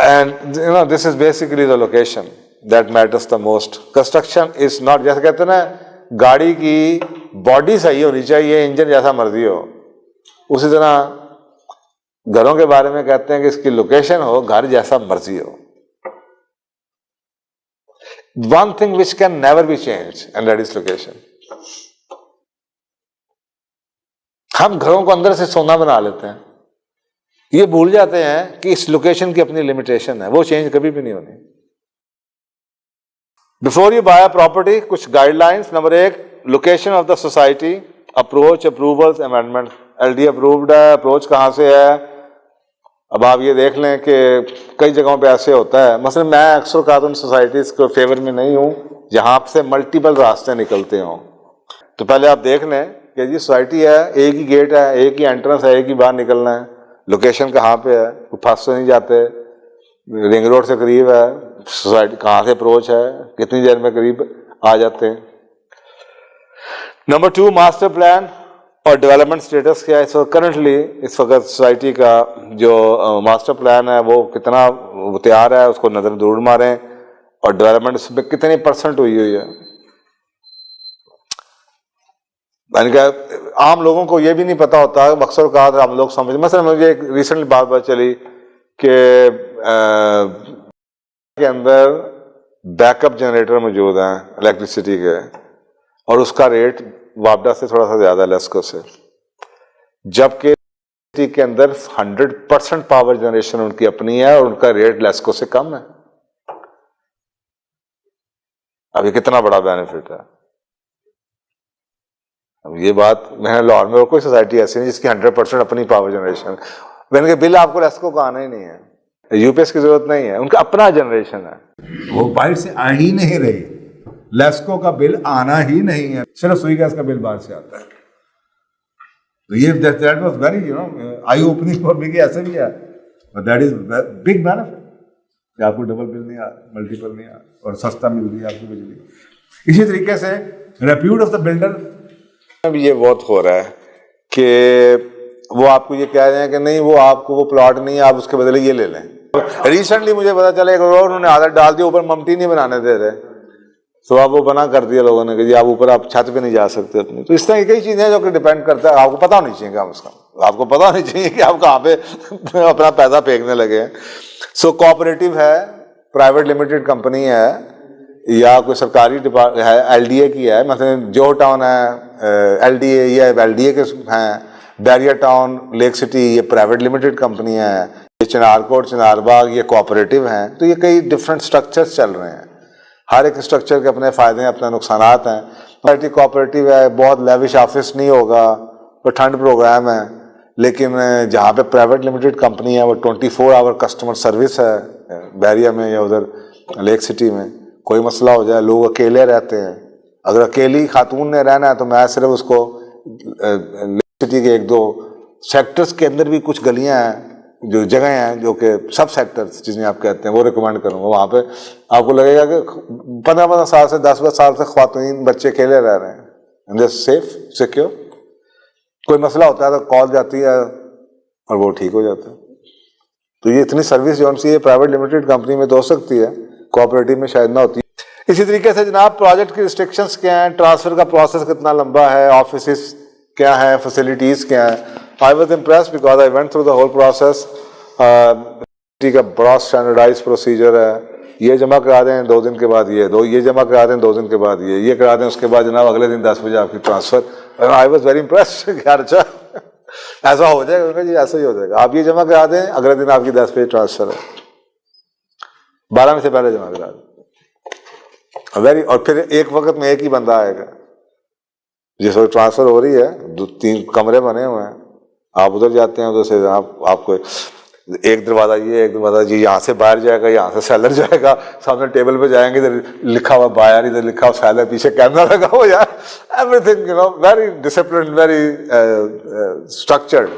And you know, this is basically the location that matters the most. Construction is not, जैसे कहते हैं ना, गाड़ी की बॉडी सही होनी चाहिए, इंजन जैसा मर्जी हो, उसी तरह घरों के बारे में कहते हैं कि इसकी लोकेशन हो घर जैसा मर्जी हो. One thing which can never be changed, and that is location. हम घरों को अंदर से सोना बना लेते हैं, ये भूल जाते हैं कि इस लोकेशन की अपनी लिमिटेशन है, वो चेंज कभी भी नहीं होनी. Before you buy a property, कुछ guidelines. Number 1, location of the society, approach, approvals, amendment. LD approved है, अप्रोच कहाँ से है. अब आप ये देख लें कि कई जगहों पे ऐसे होता है, मसलन मैं अक्सर कानून सोसाइटीज के फेवर में नहीं हूँ जहाँ से मल्टीपल रास्ते निकलते हों. तो पहले आप देख लें कि जी सोसाइटी है, एक ही गेट है, एक ही एंट्रेंस है, एक ही बाहर निकलना है. लोकेशन कहाँ पे है, फंस तो नहीं जाते, रिंग रोड से करीब है, सोसाइटी कहाँ से अप्रोच है, कितनी देर में करीब आ जाते हैं. नंबर 2, मास्टर प्लान और डेवलपमेंट स्टेटस क्या है. सो करंटली इस वक्त सोसाइटी का जो मास्टर प्लान है वो कितना तैयार है, उसको नजर जरूर मारें. और डेवलपमेंट उसमें कितनी % हुई है. यानी कि आम लोगों को ये भी नहीं पता होता, अक्सर का हम लोग समझ. मसलन मुझे एक रिसेंटली बात चली कि के अंदर बैकअप जनरेटर मौजूद हैं इलेक्ट्रिसिटी के, और उसका रेट वापडा से थोड़ा सा ज्यादा है, लेस्को से, जबकि के अंदर 100% पावर जनरेशन उनकी अपनी है और उनका रेट लेस्को से कम है. अब ये कितना बड़ा बेनिफिट है. अब ये बात मैंने लाहौर में और कोई सोसाइटी ऐसी नहीं जिसकी 100% अपनी पावर जनरेशन. मैंने कहा बिल आपको लेस्को का आना ही नहीं है, यूपीएस की जरूरत नहीं है, उनका अपना जनरेशन है. वो बाहर से आ ही नहीं रही, लेस्को का बिल आना ही नहीं है, सिर्फ सुई गैस का बिल बाहर से आता है. तो ये that was very I opening for me कि ऐसे भी है, but that is big benefit कि आपको डबल बिल नहीं आ, मल्टीपल नहीं आ, और सस्ता मिल रही है आपकी बिजली. इसी तरीके से रेप्यूट ऑफ द बिल्डर भी ये बहुत हो रहा है कि वो आपको ये कह रहे हैं कि नहीं वो आपको वो प्लॉट नहीं है, आप उसके बदले ये ले लें. रिसेंटली मुझे पता चला एक रोड उन्होंने आदत डाल दी, ऊपर ममटी नहीं बनाने दे रहे, तो अब वो बना कर दिया लोगों ने कि जी आप ऊपर आप छत पे नहीं जा सकते अपनी. तो इस तरह की कई चीजें हैं जो कि डिपेंड करता है, आपको पता होनी चाहिए काम उसका, आपको पता होनी चाहिए कि आप कहाँ पे अपना पैसा फेंकने लगे हैं. सो कोऑपरेटिव है, प्राइवेट लिमिटेड कंपनी है, या कोई सरकारी है, एलडीए की है, मतलब जो टाउन है एलडीए, ये एलडीए के हैं. बैरियर टाउन, लेक सिटी, ये प्राइवेट लिमिटेड कंपनी है. ये चिनारकोट, चिनारबाग, ये कोऑपरेटिव हैं. तो ये कई डिफरेंट स्ट्रक्चर्स चल रहे हैं, हर एक स्ट्रक्चर के अपने फायदे हैं, अपने नुकसानात हैं. सोसाइटी कोऑपरेटिव है, बहुत लेविश ऑफिस नहीं होगा, वो ठंड प्रोग्राम है, लेकिन जहाँ पे प्राइवेट लिमिटेड कंपनी है वो 24 आवर कस्टमर सर्विस है. बैरिया में या उधर लेक सिटी में कोई मसला हो जाए, लोग अकेले रहते हैं, अगर अकेली खातून ने रहना है तो मैं सिर्फ उसको लेक सिटी के 1-2 सेक्टर्स के अंदर भी कुछ गलियां हैं, जो जगह हैं जो कि सब सेक्टर्स जिसमें आप कहते हैं, वो रिकमेंड करूँगा. वहाँ पे आपको लगेगा कि 15-15 साल से 10-10 साल से ख़वातीन बच्चे अकेले रह रहे हैं, एंड सेफ सिक्योर. कोई मसला होता है तो कॉल जाती है और वो ठीक हो जाता है. तो ये इतनी सर्विस जो सी प्राइवेट लिमिटेड कंपनी में तो हो सकती है, कोऑपरेटिव में शायद ना होती. इसी तरीके से जनाब प्रोजेक्ट की रिस्ट्रिक्शंस क्या हैं, ट्रांसफर का प्रोसेस कितना लंबा है, ऑफिस क्या है, फैसिलिटीज क्या है. I was impressed because I went through the whole process. का बड़ा स्टैंडर्डाइज प्रोसीजर है, ये जमा करा दें 2 दिन के बाद ये जमा करा दें 2 दिन के बाद ये करा दें, उसके बाद जनाब अगले दिन 10 बजे आपकी transfer. I was very impressed. अच्छा ऐसा हो जाएगा जी, ऐसा ही हो जाएगा, आप ये जमा करा दें अगले दिन आपकी 10 बजे ट्रांसफर है, 12 में से पहले जमा करा दें. वेरी, और फिर एक वक्त में एक ही बंदा आएगा, जिस वक्त ट्रांसफर हो रही है 2-3 कमरे बने हुए हैं, आप उधर जाते हैं, उधर से आपको एक दरवाजा ये, एक दरवाजा जी, यहाँ से बाहर जाएगा, यहाँ से सेलर जाएगा, सामने टेबल पे जाएंगे, इधर लिखा हुआ बायर, इधर लिखा हुआ सेलर, पीछे कैमरा लगा हुआ, यार everything very discipline, very structured,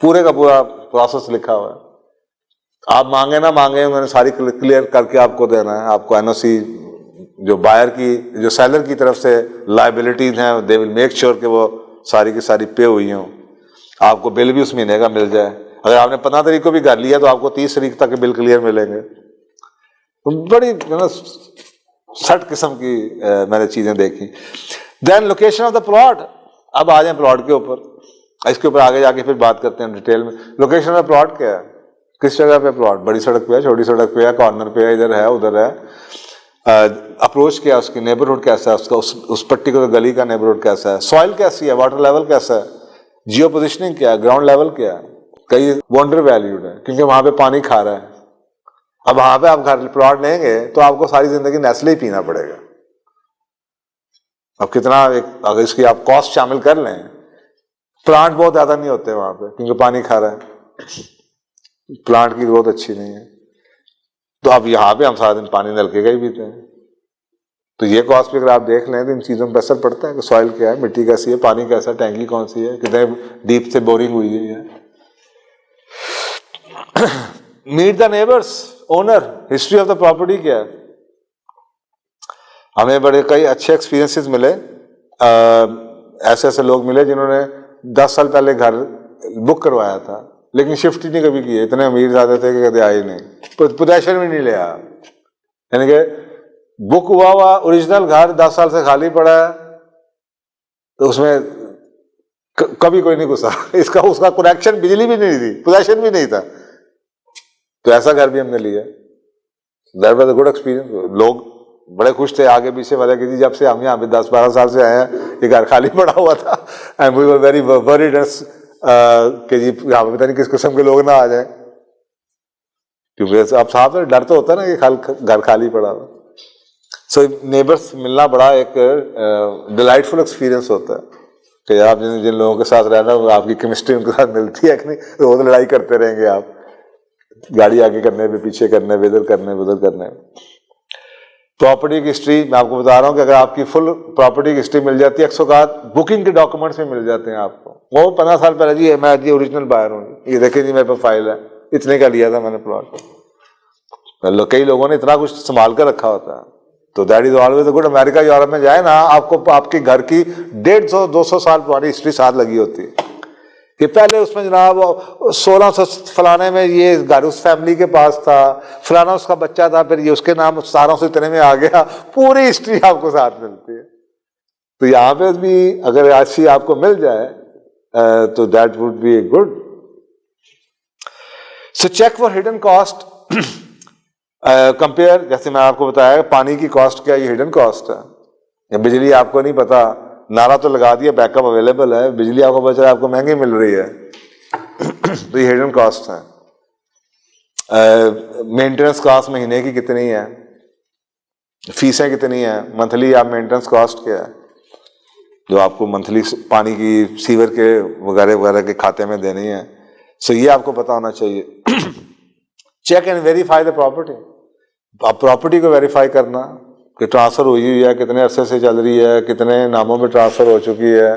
पूरे का पूरा प्रोसेस लिखा हुआ है. आप मांगे ना मांगे, मैंने सारी क्लियर करके आपको देना है. आपको एनओसी जो बायर की, जो सेलर की तरफ से लायबिलिटीज हैं, दे विल मेक श्योर कि वो सारी की सारी पे हुई हों. आपको बिल भी उस महीने का मिल जाए, अगर आपने 15 तारीख को भी घर लिया तो आपको 30 तारीख तक के बिल क्लियर मिलेंगे। तो बड़ी सट किस्म की मैंने चीजें देखी। Then location of the plot. अब आ जाए प्लॉट के ऊपर, इसके ऊपर आगे जाके फिर बात करते हैं डिटेल में। लोकेशन ऑफ प्लॉट क्या है, किस जगह पे प्लॉट, बड़ी सड़क पे है, छोटी सड़क पे है, कॉर्नर पे है, इधर है उधर है, अप्रोच क्या है उसकी, नेबरहुड कैसा है उसका, उस पर्टिकुलर गली का नेबरहुड कैसा है, सॉइल कैसी है, वाटर लेवल कैसा है, जियो पोजिशनिंग क्या है, ग्राउंड लेवल क्या है। कई वाटर वैल्यूड है क्योंकि वहां पे पानी खा रहा है। अब वहां पे आप घर प्लॉट लेंगे तो आपको सारी जिंदगी नेस्ले ही पीना पड़ेगा। अब कितना अगर इसकी आप कॉस्ट शामिल कर लें, प्लांट बहुत ज्यादा नहीं होते वहां पे क्योंकि पानी खा रहा है, प्लांट की ग्रोथ अच्छी नहीं है। तो अब यहाँ पे हम सारा दिन पानी नलके का ही पीते हैं। तो ये कॉस्ट भी अगर आप देख लें तो इन चीजों पर असर पड़ता है कि सॉइल क्या है, मिट्टी कैसी है, पानी कैसा, टैंकी कौन सी है, कितने डीप से बोरिंग हुई है। Meet the neighbours, owner, history of the property क्या है। हमें बड़े कई अच्छे एक्सपीरियंसेस मिले, ऐसे ऐसे लोग मिले जिन्होंने 10 साल पहले घर बुक करवाया था लेकिन शिफ्ट ही नहीं कभी किए, इतने अमीर ज्यादा थे कि कभी आए नहीं, पोजेशन भी नहीं लिया। यानी कि बुक हुआ ओरिजिनल घर 10 साल से खाली पड़ा है तो उसमें कभी कोई नहीं घुसा, इसका उसका कनेक्शन, बिजली भी नहीं थी, पोजेशन भी नहीं था। तो ऐसा घर भी हमने लिया। That was a good experience. लोग बड़े खुश थे आगे पीछे वाले कि जी जब से हम यहाँ पे 10-12 साल से आए हैं ये घर खाली पड़ा हुआ था, and we were very worried कि जी यहाँ पे पता नहीं किस किस्म के लोग ना आ जाए, क्योंकि अब साहब डर तो होता है ना कि घर खाली पड़ा हुआ। सो नेबर्स मिलना बड़ा एक डिलाइटफुल एक्सपीरियंस होता है कि आप जिन लोगों के साथ रहना आपकी केमिस्ट्री उनके साथ मिलती है कि नहीं, रोज लड़ाई करते रहेंगे आप, गाड़ी आगे करने पे, पीछे करने पे, इधर करने पे, उधर करने पे। प्रॉपर्टी की हिस्ट्री मैं आपको बता रहा हूं कि अगर आपकी फुल प्रॉपर्टी की हिस्ट्री मिल जाती है, 100 बुकिंग के डॉक्यूमेंट्स में मिल जाते हैं आपको। वो 15 साल पहले जी मैं जी ओरिजिनल बायर हूँ, ये देखें जी मेरे पास फाइल है, इतने का लिया था मैंने प्लॉट। कई लोगों ने इतना कुछ संभाल कर रखा होता है। तो that is always good. America Europe में जाए ना, आपको आपके घर की 150-200 साल पुरानी हिस्ट्री साथ लगी होती है कि पहले उसमें जनाब 1600 फलाने में ये घर उस फैमिली के पास था, फलाना उसका बच्चा था, फिर ये उसके नाम 1700 इतने में आ गया, पूरी हिस्ट्री आपको साथ मिलती है। तो यहाँ पे भी अगर ऐसी आपको मिल जाए तो that would be good. So check for hidden cost, compare, जैसे मैं आपको बताया पानी की कॉस्ट क्या, ये हिडन कॉस्ट है। या बिजली आपको नहीं पता, नारा तो लगा दिया, बैकअप अवेलेबल है, बिजली आपको बच रहा है, आपको महंगी मिल रही है तो ये हिडन कॉस्ट है। मेंटेनेंस कॉस्ट महीने की कितनी है, फीसें कितनी है, मंथली आप मेंटेनेंस कॉस्ट क्या है जो आपको मंथली पानी की, सीवर के वगैरह वगैरह के खाते में देनी है। सो ये आपको पता होना चाहिए। Check and verify the property, आप प्रॉपर्टी को वेरीफाई करना कि ट्रांसफर हुई है, कितने अरसे से चल रही है, कितने नामों में ट्रांसफर हो चुकी है,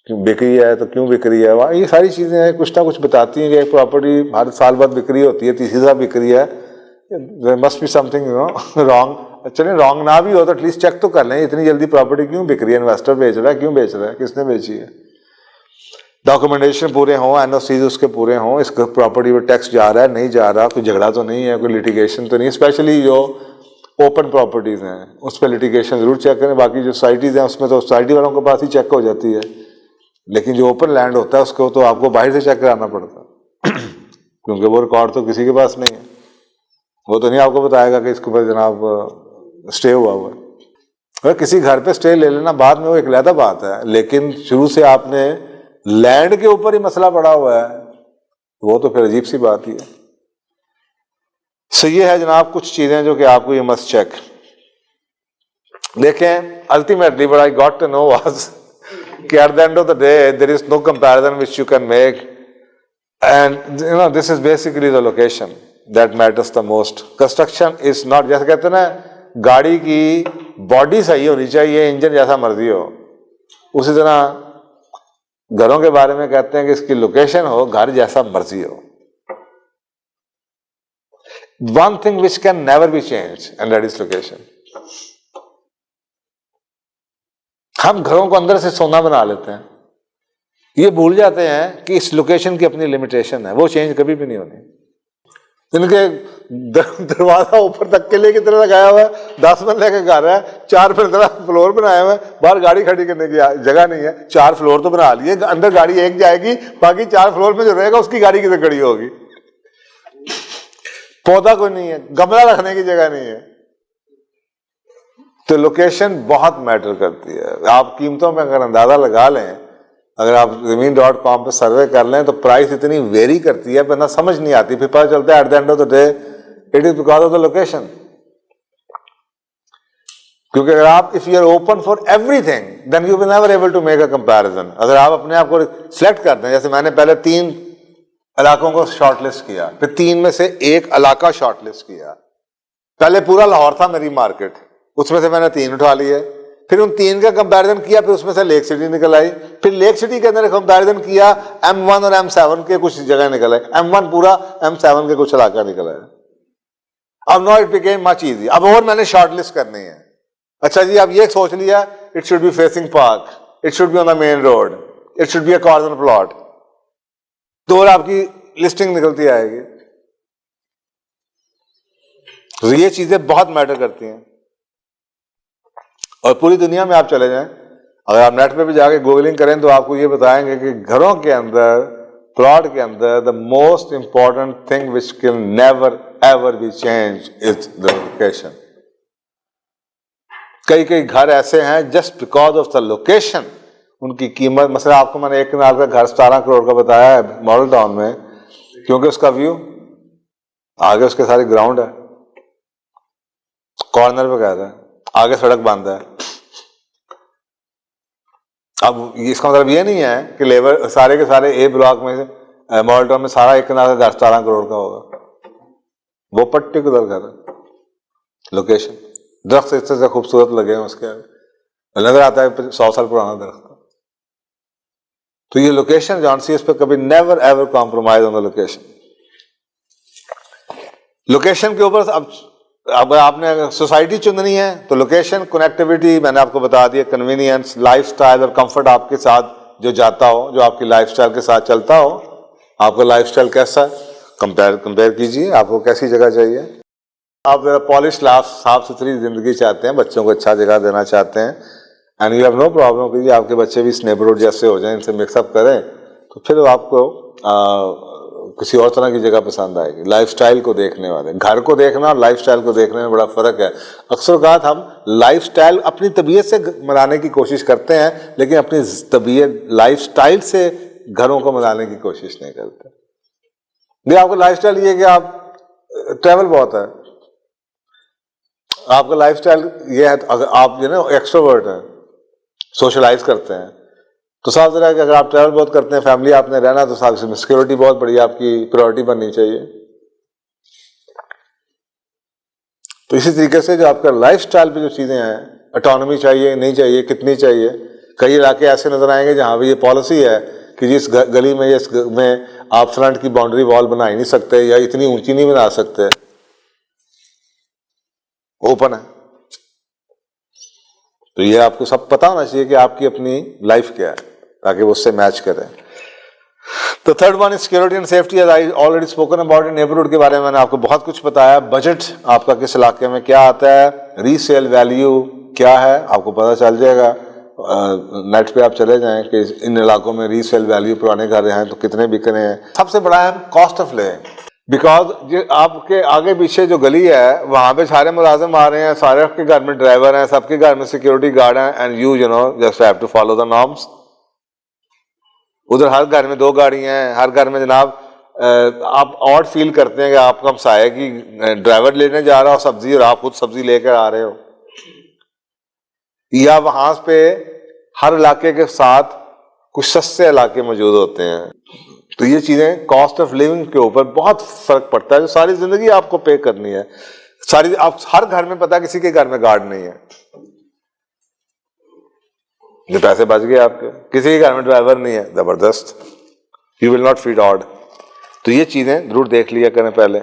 बिक रही है तो क्यों बिक रही है, ये सारी चीजें कुछ ना कुछ बताती हैं कि एक प्रॉपर्टी हर साल बाद बिक्री होती है, तीसरी साल बिक रही है, there must be something wrong. चलिए रॉन्ग ना भी हो तो एटलीस्ट चेक तो कर लें, इतनी जल्दी प्रॉपर्टी क्यों बिक रही है, इन्वेस्टर बेच रहा है, क्यों बेच रहा है, किसने बेची है। डॉक्यूमेंटेशन पूरे हों, एनओसीज उसके पूरे हों, इस प्रॉपर्टी पर टैक्स जा रहा है नहीं जा रहा, कोई झगड़ा तो नहीं है, कोई लिटिगेशन तो नहीं, स्पेशली जो ओपन प्रॉपर्टीज हैं उस पर लिटिगेशन जरूर चेक करें। बाकी जो सोसाइटीज हैं उसमें तो सोसाइटी वालों के पास ही चेक हो जाती है, लेकिन जो ओपन लैंड होता है उसको तो आपको बाहर से चेक कराना पड़ता है क्योंकि वो रिकॉर्ड तो किसी के पास नहीं है, वो तो नहीं आपको बताएगा कि इसके ऊपर जनाब स्टे हुआ है। अगर किसी घर पे स्टे ले लेना बाद में वो एक अलग बात है, लेकिन शुरू से आपने लैंड के ऊपर ही मसला पड़ा हुआ है वो तो फिर अजीब सी बात ही है। सो ये है जनाब कुछ चीजें जो कि आपको ये मस्ट चेक। देखें ultimately what I got to know was कि at the end of the day there is no comparison which you can make, and you know this is basically the location that matters the most. Construction is not, जैसे कहते हैं ना गाड़ी की body सही होनी चाहिए, इंजन जैसा मर्जी हो, उसी तरह घरों के बारे में कहते हैं कि इसकी लोकेशन हो घर जैसा मर्जी हो। One thing which can never be changed and that is location. हम घरों को अंदर से सोना बना लेते हैं, ये भूल जाते हैं कि इस लोकेशन की अपनी लिमिटेशन है, वो चेंज कभी भी नहीं होनी। इनके दरवाजा ऊपर तक किले की तरह लगाया हुआ है, 10 मरले का घर है, 4 फ्लोर बनाया हुआ है, बाहर गाड़ी खड़ी करने की जगह नहीं है। 4 फ्लोर तो बना लिए, अंदर गाड़ी एक जाएगी, बाकी 4 फ्लोर में जो रहेगा उसकी गाड़ी किधर खड़ी होगी। पौधा कोई नहीं है, गमला रखने की जगह नहीं है। तो लोकेशन बहुत मैटर करती है। आप कीमतों में अगर अंदाजा लगा लें, अगर आप Zameen.com पे सर्वे कर लें तो प्राइस इतनी वेरी करती है, बंदा समझ नहीं आती, फिर पता चलता है at the end of the day it is because of the location. क्योंकि अगर आप if you are open for everything then you will never able to make a comparison. अगर आप अपने आप को सिलेक्ट करते हैं, जैसे मैंने पहले 3 इलाकों को शॉर्टलिस्ट किया, फिर 3 में से एक इलाका शॉर्टलिस्ट किया। पहले पूरा लाहौर था मेरी मार्केट, उसमें से मैंने 3 उठा लिए, फिर उन 3 का कंपैरिजन किया, फिर उसमें से लेक सिटी निकल आई, फिर लेक सिटी के अंदर कंपैरिजन किया, M1 और M7 के कुछ जगह निकल आए, M1 पूरा, M7 के कुछ इलाका निकल आया। अब now it became much easy. अब और मैंने शॉर्टलिस्ट करनी है। अच्छा जी, अब ये सोच लिया it should be facing park, it should be on the main road, it should be a corner plot, तो और आपकी लिस्टिंग निकलती आएगी। तो ये चीजें बहुत मैटर करती हैं। और पूरी दुनिया में आप चले जाएं, अगर आप नेट पे भी जाके गूगलिंग करें तो आपको ये बताएंगे कि घरों के अंदर, प्लॉट के अंदर, the most important thing which can never ever be change is the location. कई कई घर ऐसे हैं just because of the location उनकी कीमत, मसला आपको मैंने 1 कनाल का घर 17 करोड़ का बताया है मॉडल टाउन में, क्योंकि उसका व्यू आगे, उसके सारी ग्राउंड है, कॉर्नर पे कहता है, आगे सड़क बंद है। अब इसका मतलब ये नहीं है कि लेबर सारे के सारे ए ब्लॉक में मॉडल टाउन में सारा 1 कनाल का घर 17 करोड़ का होगा, वो पर्टिकुलर घर है। लोकेशन, दरख्त इससे खूबसूरत लगे हैं उसके आगे, नजर आता है 100 साल पुराना दरख्त। तो ये लोकेशन जॉन सी, इस पर कभी never ever compromise on the location. Location के ऊपर अब आपने सोसाइटी चुननी है तो लोकेशन, कनेक्टिविटी मैंने आपको बता दिया, कन्वीनियंस, लाइफस्टाइल और कंफर्ट आपके साथ जो जाता हो, जो आपकी लाइफस्टाइल के साथ चलता हो। आपका लाइफस्टाइल कैसा है, कंपेयर कीजिए, आपको कैसी जगह चाहिए। आप जरा पॉलिश लाफ, साफ सुथरी जिंदगी चाहते हैं, बच्चों को अच्छा जगह देना चाहते हैं, and you have no problem कि आपके बच्चे भी इस नेबरहुड जैसे हो जाएं, इनसे मिक्सअप करें, तो फिर आपको किसी और तरह की जगह पसंद आएगी। लाइफस्टाइल को देखने वाले, घर को देखना और लाइफस्टाइल को देखने में बड़ा फर्क है। अक्सर औक़ात हम लाइफस्टाइल अपनी तबीयत से बनाने की कोशिश करते हैं, लेकिन अपनी तबीयत लाइफस्टाइल से घरों को बनाने की कोशिश नहीं करते। ये आपका लाइफस्टाइल ये कि आप ट्रैवल बहुत है, आपका लाइफस्टाइल ये है, अगर आप जो ना एक्सट्रोवर्ट हैं, सोशलाइज करते हैं, तो साफ ज़रा कि अगर आप ट्रैवल बहुत करते हैं, फैमिली आपने रहना, तो साफ सिक्योरिटी बहुत बड़ी आपकी प्रायोरिटी बननी चाहिए। तो इसी तरीके से जो आपका लाइफस्टाइल पे जो चीज़ें हैं, ऑटोनॉमी चाहिए, नहीं चाहिए, कितनी चाहिए। कई इलाके ऐसे नजर आएंगे जहां भी ये पॉलिसी है कि जिस गली में, इस में आप फ्रंट की बाउंड्री वॉल बना ही नहीं सकते, या इतनी ऊंची नहीं बना सकते, ओपन है। तो ये आपको सब पता होना चाहिए कि आपकी अपनी लाइफ क्या है, ताकि वो उससे मैच करें। तो third one is security and safety, as I already spoken about in. Neighbourhood के बारे में मैंने आपको बहुत कुछ बताया। बजट आपका किस इलाके में क्या आता है, रीसेल वैल्यू क्या है, आपको पता चल जाएगा। नेट पे आप चले जाएं कि इन इलाकों में रीसेल वैल्यू पुराने घर हैं तो कितने बिक रहे हैं। सबसे बड़ा है कॉस्ट ऑफ लिविंग, बिकॉज जो आपके आगे पीछे जो गली है वहां पे सारे मुलाजिम आ रहे हैं, सारे के घर में ड्राइवर हैं, सबके घर में सिक्योरिटी गार्ड हैं, and you know just have to follow the norms. उधर हर घर में 2 गाड़ियां हैं, हर घर में जनाब आप ऑड फील करते हैं कि आपका हमसाया की ड्राइवर लेने जा रहा हो सब्जी और आप खुद सब्जी लेकर आ रहे हो, या वहां पे हर इलाके के साथ कुछ सस्ते इलाके मौजूद होते हैं। तो ये चीजें कॉस्ट ऑफ लिविंग के ऊपर बहुत फर्क पड़ता है, जो सारी जिंदगी आपको पे करनी है। सारी आप हर घर में, पता किसी के घर में गार्ड नहीं है, जो पैसे बच गए आपके, किसी के घर में ड्राइवर नहीं है, जबरदस्त, you will not feed odd. तो ये चीजें जरूर देख लिया करें पहले।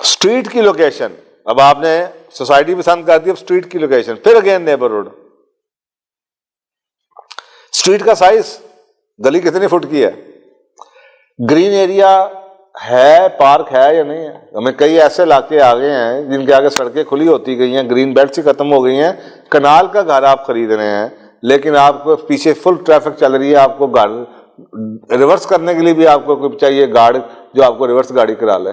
स्ट्रीट की लोकेशन, अब आपने सोसाइटी पसंद कर दी, अब स्ट्रीट की लोकेशन, फिर अगेन नेबरहुड। स्ट्रीट का साइज, गली कितने फुट की है, ग्रीन एरिया है, पार्क है या नहीं है। हमें कई ऐसे इलाके आ गए हैं जिनके आगे सड़कें खुली होती गई हैं, ग्रीन बेल्ट ही खत्म हो गई हैं, कनाल का घर आप खरीद रहे हैं, लेकिन आपको पीछे फुल ट्रैफिक चल रही है, आपको घर रिवर्स करने के लिए भी आपको चाहिए गार्ड जो आपको रिवर्स गाड़ी करा ले,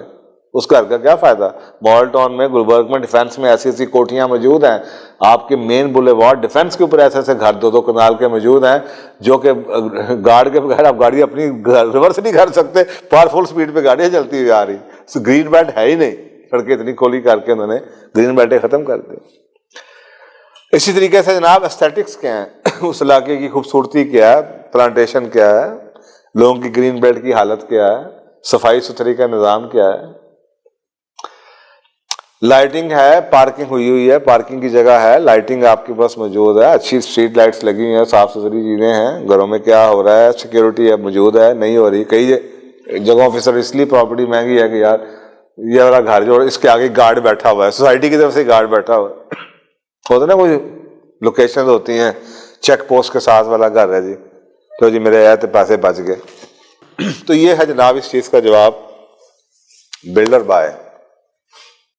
उस घर का क्या फायदा। मॉडल टाउन में, गुलबर्ग में, डिफेंस में ऐसी ऐसी कोठियां मौजूद हैं, आपके मेन बुलेवार्ड डिफेंस के ऊपर ऐसे ऐसे घर 2-2 कनाल के मौजूद हैं जो कि गार्ड के बगैर आप गाड़ी अपनी रिवर्स नहीं कर सकते, पावरफुल स्पीड पे गाड़ियां चलती हुई आ रही। तो ग्रीन बेल्ट है ही नहीं, सड़कें इतनी खोली करके उन्होंने ग्रीन बेल्टें खत्म कर दी। इसी तरीके से जनाब एस्थेटिक्स क्या है, उस इलाके की खूबसूरती क्या है, प्लांटेशन क्या है, लोगों की ग्रीन बेल्ट की हालत क्या है, सफाई सुथरी का निज़ाम क्या है, लाइटिंग है, पार्किंग हुई है, पार्किंग की जगह है, लाइटिंग आपके पास मौजूद है, अच्छी स्ट्रीट लाइट्स लगी हुई हैं, साफ सुथरी चीज़ें हैं, घरों में क्या हो रहा है, सिक्योरिटी है मौजूद है, नहीं हो रही। कई जगहों पर सर इसलिए प्रॉपर्टी महंगी है कि यार ये वाला घर जो इसके आगे गार्ड बैठा हुआ है, सोसाइटी की तरफ से गार्ड बैठा हुआ है, होता ना कोई लोकेशन होती हैं चेक पोस्ट के साथ वाला घर है जी, तो जी मेरे आए तो पैसे बच गए। तो ये है जनाब इस चीज़ का जवाब, बिल्डर बाय।